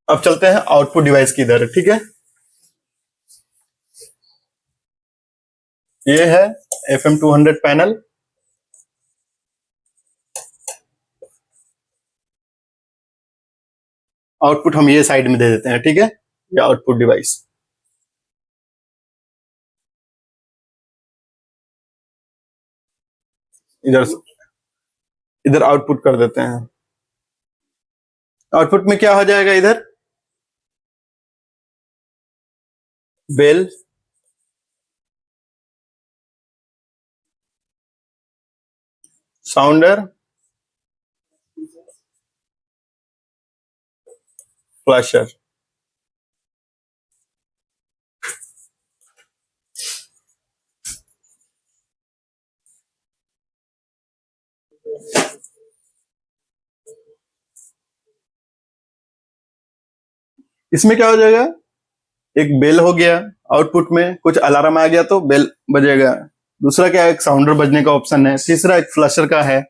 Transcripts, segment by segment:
अब चलते हैं आउटपुट डिवाइस की इधर, ठीक है। ये है FM200 पैनल। आउटपुट हम ये साइड में दे देते हैं, ठीक है। ये आउटपुट डिवाइस, इधर इधर आउटपुट कर देते हैं। आउटपुट में क्या हो जाएगा, इधर बेल, साउंडर, फ्लैशर। इसमें क्या हो जाएगा, एक बेल हो गया, आउटपुट में कुछ अलार्म आ गया तो बेल बजेगा। दूसरा क्या है, एक साउंडर बजने का ऑप्शन है। तीसरा एक फ्लशर का है।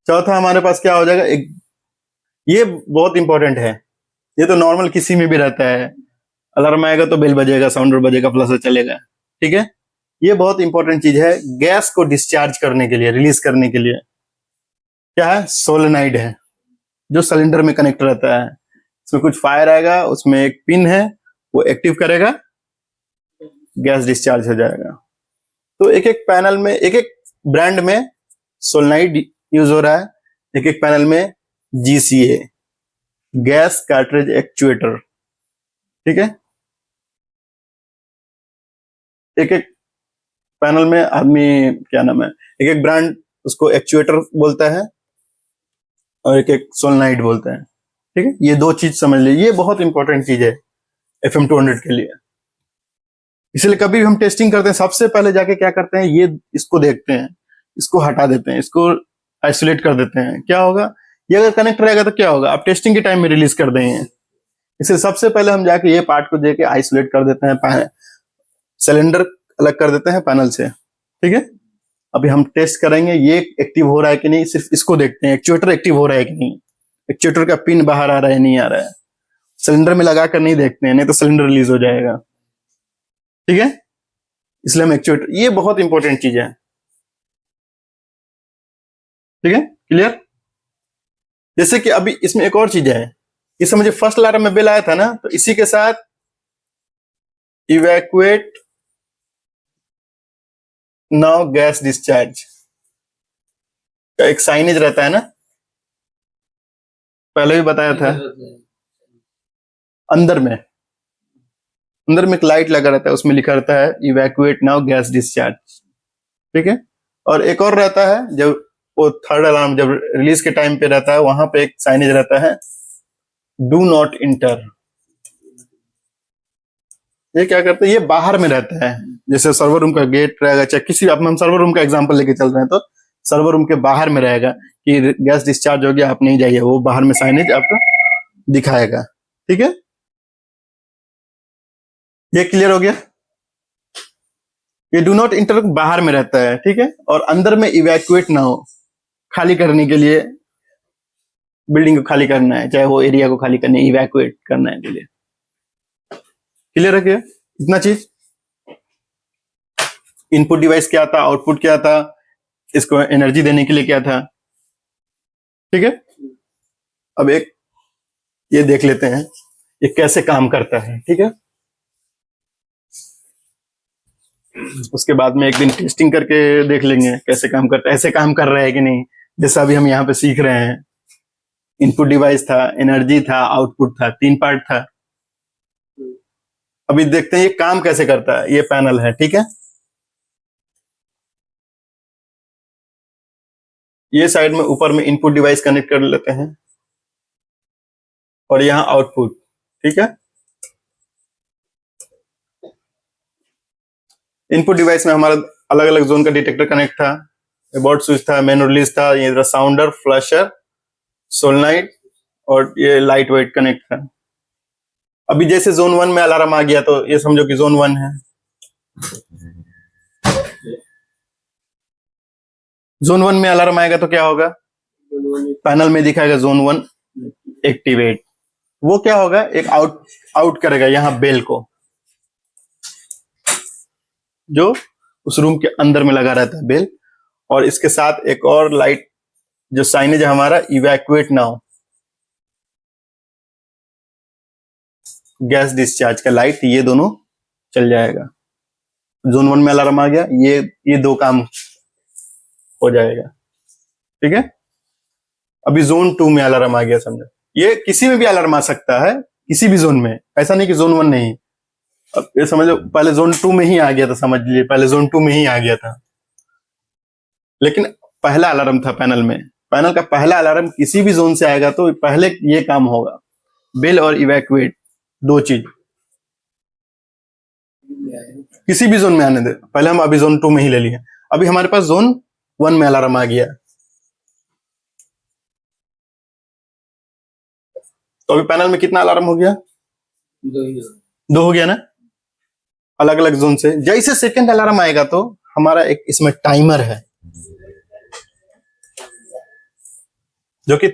चौथा हमारे पास क्या हो जाएगा, एक, ये बहुत इंपॉर्टेंट है, ये तो नॉर्मल किसी में भी रहता है। अलार्म आएगा तो बेल बजेगा, साउंडर बजेगा, फ्लशर चलेगा, ठीक है। ये बहुत इंपॉर्टेंट चीज है गैस को डिस्चार्ज करने के लिए, रिलीज करने के लिए। क्या है, सोलेनाइड है, जो सिलेंडर में कनेक्ट रहता है। इसमें कुछ फायर आएगा, उसमें एक पिन है, वो एक्टिव करेगा, गैस डिस्चार्ज हो जाएगा। तो एक एक पैनल में, एक एक ब्रांड में सोलेनाइड यूज हो रहा है, एक एक पैनल में GCA, गैस कार्ट्रिज एक्चुएटर, ठीक है। एक एक पैनल में आदमी, क्या नाम है, एक एक ब्रांड उसको एक्चुएटर बोलता है और एक एक सोलेनाइड बोलता है, ठीक है। ये दो चीज समझ लीजिए, ये बहुत इंपॉर्टेंट चीज है FM200 के लिए। इसलिए कभी भी हम टेस्टिंग करते हैं, सबसे पहले जाके क्या करते हैं, ये इसको देखते हैं, इसको हटा देते हैं, इसको आइसोलेट कर देते हैं। क्या होगा, ये अगर कनेक्ट रहेगा तो क्या होगा, आप टेस्टिंग के टाइम में रिलीज कर देंगे। इसलिए सबसे पहले हम जाके ये पार्ट को देके आइसोलेट कर देते हैं, सिलेंडर अलग कर देते हैं पैनल से, ठीक है। अभी हम टेस्ट करेंगे ये एक्टिव हो रहा है कि नहीं, सिर्फ इसको देखते हैं, एक्चुएटर एक्टिव हो रहा है कि नहीं, एक्चुएटर का पिन बाहर आ रहा है नहीं आ रहा है। सिलेंडर में लगा कर नहीं देखते हैं, नहीं तो सिलेंडर रिलीज हो जाएगा, ठीक है। इसलिए हम एक्चुएटर, ये बहुत इंपॉर्टेंट चीज है, ठीक है, क्लियर। जैसे कि अभी इसमें एक और चीज है, इस मुझे फर्स्ट अलार्म में बिल आया था ना, तो इसी के साथ इवैक्यूएट नाउ गैस डिस्चार्ज का एक साइनेज रहता है ना, पहले भी बताया था। अंदर में एक लाइट लगा रहता है, उसमें लिखा रहता है इवैक्यूएट नाउ गैस डिस्चार्ज, ठीक है। और एक और रहता है, जब वो थर्ड अलार्म जब रिलीज के टाइम पे रहता है, वहां पे एक साइनेज रहता है, डू नॉट इंटर। ये क्या करते हैं, ये बाहर में रहता है, जैसे सर्वर रूम का गेट रहेगा, चाहे किसी, अब हम सर्वर रूम का एग्जांपल लेके चल रहे हैं, तो सर्वर रूम के बाहर में रहेगा कि गैस डिस्चार्ज हो गया, आप नहीं जाइए, वो बाहर में साइनेज आपको दिखाएगा, ठीक है। ये क्लियर हो गया। ये डू नॉट इंटर बाहर में रहता है, ठीक है, और अंदर में इवैक्यूएट ना हो, खाली करने के लिए, बिल्डिंग को खाली करना है, चाहे वो एरिया को खाली करने, इवैक्यूएट करना है के लिए। क्लियर है क्या, इतना चीज। इनपुट डिवाइस क्या था, आउटपुट क्या था, इसको एनर्जी देने के लिए क्या था, ठीक है। अब एक ये देख लेते हैं ये कैसे काम करता है, ठीक है। उसके बाद में एक दिन टेस्टिंग करके देख लेंगे कैसे काम करता है, ऐसे काम कर रहा है कि नहीं, जैसा अभी हम यहाँ पे सीख रहे हैं। इनपुट डिवाइस था, एनर्जी था, आउटपुट था, 3 पार्ट था। अभी देखते हैं ये काम कैसे करता है। ये पैनल है, ठीक है। ये साइड में ऊपर में इनपुट डिवाइस कनेक्ट कर लेते हैं और यहाँ आउटपुट, ठीक है। इनपुट डिवाइस में हमारा अलग अलग जोन का डिटेक्टर कनेक्ट था, बोर्ड स्विच था, मेन रिलीज था, ये साउंडर, फ्लैशर, सोलेनाइड और ये लाइट वेट कनेक्ट था। अभी जैसे जोन 1 में अलार्म आ गया तो ये समझो कि जोन 1 है। जोन 1 में अलार्म आएगा तो क्या होगा, पैनल में दिखाएगा जोन 1 एक्टिवेट, वो क्या होगा, एक आउट आउट करेगा यहाँ बेल को, जो उस रूम के अंदर में लगा रहता है बेल, और इसके साथ एक और लाइट जो साइनेज है हमारा, इवैक्यूएट नाउ, गैस डिस्चार्ज का लाइट, ये दोनों चल जाएगा। जोन 1 में अलार्म आ गया, ये दो काम हो जाएगा, ठीक है। अभी जोन 2 में अलार्म आ गया, समझो। ये किसी में भी अलार्म आ सकता है, किसी भी जोन में, ऐसा नहीं कि जोन 1 नहीं। अब ये समझो, पहले जोन 2 में ही आ गया था, समझ लीजिए पहले जोन 2 में ही आ गया था, लेकिन पहला अलार्म था पैनल में, पैनल का पहला अलार्म किसी भी जोन से आएगा तो पहले ये काम होगा, बेल और इवैक्यूएट, दो चीज किसी भी जोन में आने दे। पहले हम अभी जोन 2 में ही ले लिए, अभी हमारे पास जोन 1 में अलार्म आ गया, तो अभी पैनल में कितना अलार्म हो गया, दो हो गया ना, अलग अलग जोन से। जैसे सेकंड अलार्म आएगा तो हमारा एक इसमें टाइमर है, जो कि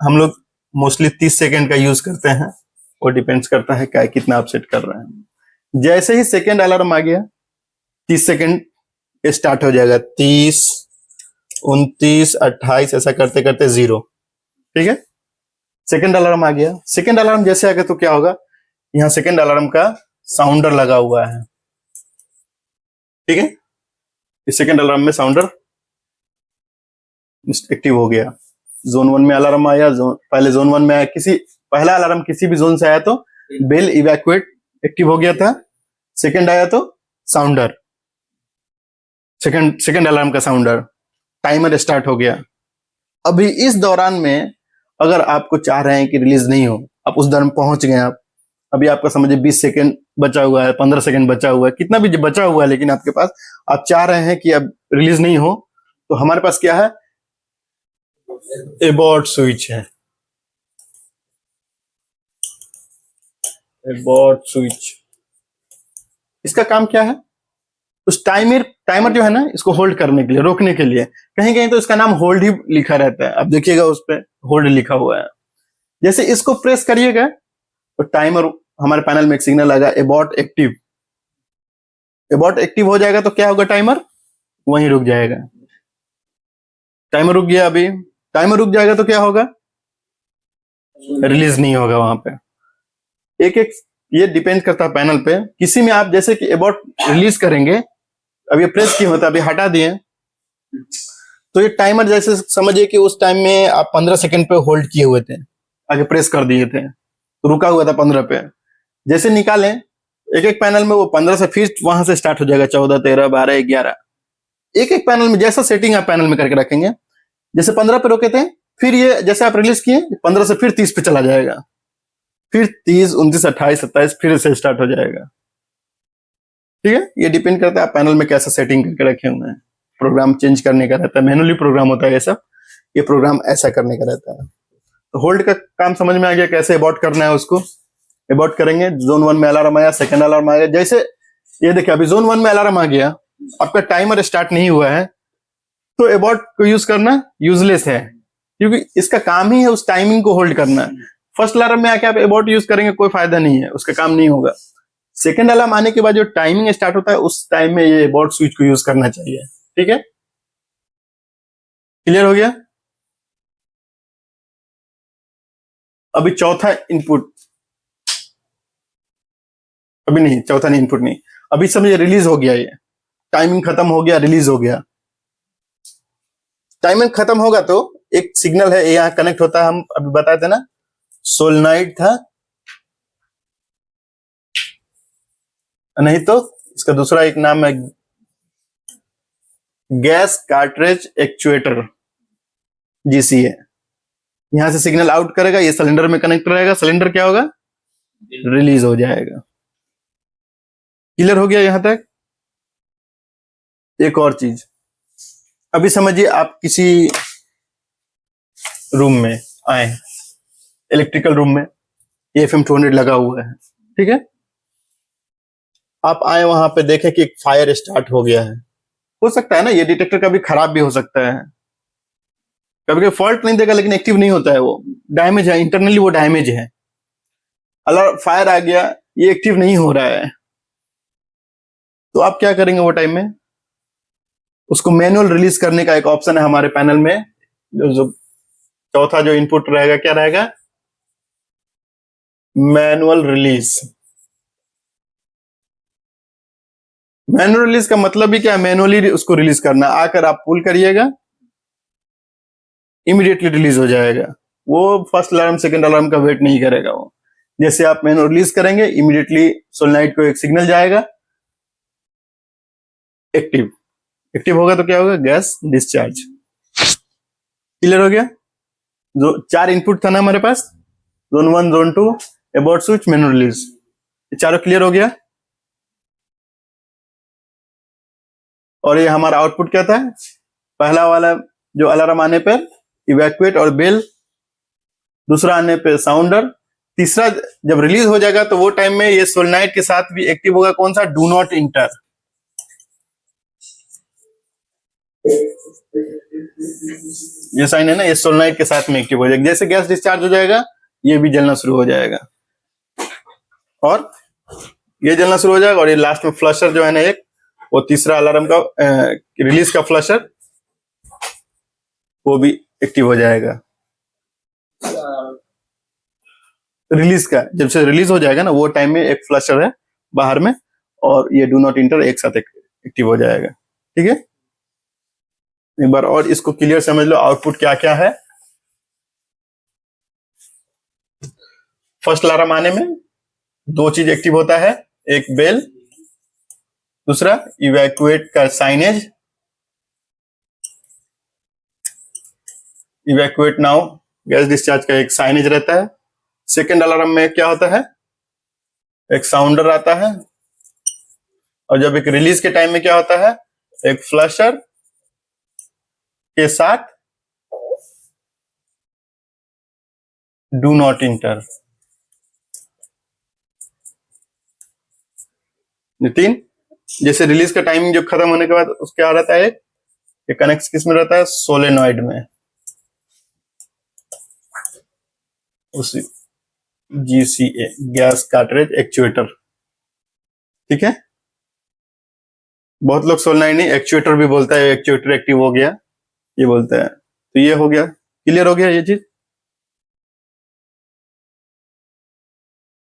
हम लोग मोस्टली 30 सेकंड का यूज करते हैं, वो डिपेंड्स करता है क्या कितना आप सेट कर रहे हैं। जैसे ही सेकंड अलार्म आ गया, 30 सेकंड स्टार्ट हो जाएगा, 30, 29, 28, ऐसा करते करते 0, ठीक है। सेकंड अलार्म आ गया, सेकंड अलार्म जैसे आ गया तो क्या होगा, यहाँ सेकंड अलार्म का साउंडर लगा हुआ है, ठीक है। इस सेकंड अलार्म में साउंडर एक्टिव हो गया। जोन 1 में अलार्म आया, पहले जोन 1 में आया, पहला अलार्म किसी भी जोन से आया तो बेल इवैक्यूएट एक्टिव हो गया था, सेकंड आया तो साउंडर, सेकंड अलार्म का साउंडर, टाइमर स्टार्ट हो गया। अभी इस दौरान में अगर आपको चाह रहे हैं कि रिलीज नहीं हो, आप उस दौरान पहुंच गए, आप अभी आपका समझिए 20 सेकंड बचा हुआ है, 15 सेकंड बचा हुआ है, कितना भी बचा हुआ है, लेकिन आपके पास, आप चाह रहे हैं कि अब रिलीज नहीं हो, तो हमारे पास क्या है, एबॉर्ट स्विच है, एबॉर्ट स्विच। इसका काम क्या है, उस टाइमर जो है ना, इसको होल्ड करने के लिए, रोकने के लिए, कहीं कहीं तो इसका नाम होल्ड ही लिखा रहता है, आप देखिएगा उस पर होल्ड लिखा हुआ है। जैसे इसको प्रेस करिएगा तो टाइमर, हमारे पैनल में एक सिग्नल आएगा एबॉर्ट एक्टिव, एबॉर्ट एक्टिव हो जाएगा तो क्या होगा, टाइमर वहीं रुक जाएगा। टाइमर रुक गया, अभी टाइमर रुक जाएगा तो क्या होगा, रिलीज नहीं होगा वहां पे। एक एक ये डिपेंड करता है पैनल पे, किसी में आप जैसे कि एबॉर्ट रिलीज करेंगे, अब ये प्रेस किए होता है, अभी हटा दिए, तो ये टाइमर जैसे समझिए कि उस टाइम में आप 15 सेकंड पे होल्ड किए हुए थे, आगे प्रेस कर दिए थे, तो रुका हुआ था 15 पे, जैसे निकालें एक एक पैनल में वो 15 से फिर वहां से स्टार्ट हो जाएगा, 14, 13, 12, 11, एक एक पैनल में जैसा सेटिंग आप पैनल में करके रखेंगे, जैसे 15 पे रोके थे, फिर ये जैसे आप रिलीज किए 15 से फिर 30 पे चला जाएगा, फिर 30, 29, 28, 27 फिर से स्टार्ट हो जाएगा, ठीक है। ये डिपेंड करता है आप पैनल में कैसा सेटिंग करके रखे हुए हैं, प्रोग्राम चेंज करने का रहता है, मैनुअली प्रोग्राम होता है ये सब, ये प्रोग्राम ऐसा करने का रहता है। तो होल्ड का काम समझ में आ गया, कैसे अबॉर्ट करना है, उसको अबॉर्ट करेंगे। जोन 1 में अलार्म आया, सेकंड अलार्म आ गया, जैसे ये देखिए अभी जोन 1 में अलार्म आ गया, आपका टाइमर स्टार्ट नहीं हुआ है, तो अबॉर्ट को यूज करना यूजलेस है, क्योंकि इसका काम ही है उस टाइमिंग को होल्ड करना। फर्स्ट अलार्म में आके आप अबॉर्ट यूज करेंगे, कोई फायदा नहीं है, उसका काम नहीं होगा। सेकंड अलार्म आने के बाद जो टाइमिंग स्टार्ट होता है, उस टाइम में ये अबॉर्ट स्विच को यूज करना चाहिए, ठीक है। क्लियर हो गया। अभी चौथा इनपुट, अभी नहीं, चौथा नहीं, इनपुट नहीं, अभी समझिए रिलीज हो गया, ये टाइमिंग खत्म हो गया, रिलीज हो गया। टाइमिंग खत्म होगा तो एक सिग्नल है, यहाँ कनेक्ट होता है, हम अभी बताए थे ना, सोलेनॉइड था, नहीं तो इसका दूसरा एक नाम है गैस कार्ट्रेज एक्चुएटर, जीसीए। यहां से सिग्नल आउट करेगा, ये सिलेंडर में कनेक्ट रहेगा, सिलेंडर क्या होगा, रिलीज हो जाएगा। क्लियर हो गया यहां तक। एक और चीज, अभी समझिए आप किसी रूम में आए, इलेक्ट्रिकल रूम में, एफएम 200 लगा हुआ है, ठीक है। आप आए वहां पे देखें कि एक फायर स्टार्ट हो गया है, हो सकता है ना ये डिटेक्टर कभी खराब भी हो सकता है, कभी कभी फॉल्ट नहीं देगा लेकिन एक्टिव नहीं होता है, वो डैमेज है, इंटरनली वो डैमेज है, अलार्म फायर आ गया, ये एक्टिव नहीं हो रहा है, तो आप क्या करेंगे वो टाइम में? उसको मैनुअल रिलीज करने का एक ऑप्शन है हमारे पैनल में। जो चौथा जो इनपुट रहेगा क्या रहेगा? Manual release. मैनुअल रिलीज का मतलब ही क्या है? मैनुअली उसको रिलीज करना। आकर आप पुल करिएगा, इमीडिएटली रिलीज हो जाएगा। वो फर्स्ट अलार्म सेकंड अलार्म का वेट नहीं करेगा। वो जैसे आप मैनुअल रिलीज करेंगे, इमीडिएटली सोलेनोइड को एक सिग्नल जाएगा, एक्टिव। एक्टिव होगा तो क्या होगा? Gas discharge. क्लियर हो गया? जो 4 इनपुट था ना हमारे पास, zone 1, zone 2, about switch, manual release, ये चारों क्लियर हो गया। और ये हमारा आउटपुट क्या था? पहला वाला जो अलार्म आने पर इवैक्यूएट और बेल, दूसरा आने पे साउंडर, तीसरा जब रिलीज हो जाएगा तो वो टाइम में ये सोलेनोइड के साथ भी एक्टिव होगा। कौन सा? Do not inter. ये साइन है ना, ये सोलेनोइड के साथ में एक्टिव हो जाएगा। जैसे गैस डिस्चार्ज हो जाएगा, ये भी जलना शुरू हो जाएगा, और ये जलना शुरू हो जाएगा। और ये लास्ट में फ्लशर जो है ना, एक वो तीसरा अलार्म का रिलीज का फ्लशर, वो भी एक्टिव हो जाएगा। रिलीज का जब से रिलीज हो जाएगा ना, वो टाइम में एक फ्लशर है बाहर में, और ये डू नॉट इंटर एक साथ एक्टिव हो जाएगा। ठीक है, एक बार और इसको क्लियर समझ लो, आउटपुट क्या क्या है। फर्स्ट अलार्म आने में 2 चीज एक्टिव होता है, एक बेल, दूसरा इवैक्यूएट का signage, evacuate now gas discharge का एक साइनेज रहता है। सेकेंड अलार्म में क्या होता है? एक साउंडर आता है। और जब एक रिलीज के टाइम में क्या होता है? एक फ्लशर के साथ डू नॉट इंटर। नितिन, जैसे रिलीज का टाइमिंग जो खत्म होने के बाद उसके क्या रहता है? ये कनेक्ट किस में रहता है? सोलेनोइड में, उसी GCA, गैस कार्ट्रिज एक्चुएटर। ठीक है, बहुत लोग सोलेनोइड नहीं एक्चुएटर भी बोलता है, एक्चुएटर एक्टिव हो गया ये बोलता है। तो ये हो गया, क्लियर हो गया ये चीज।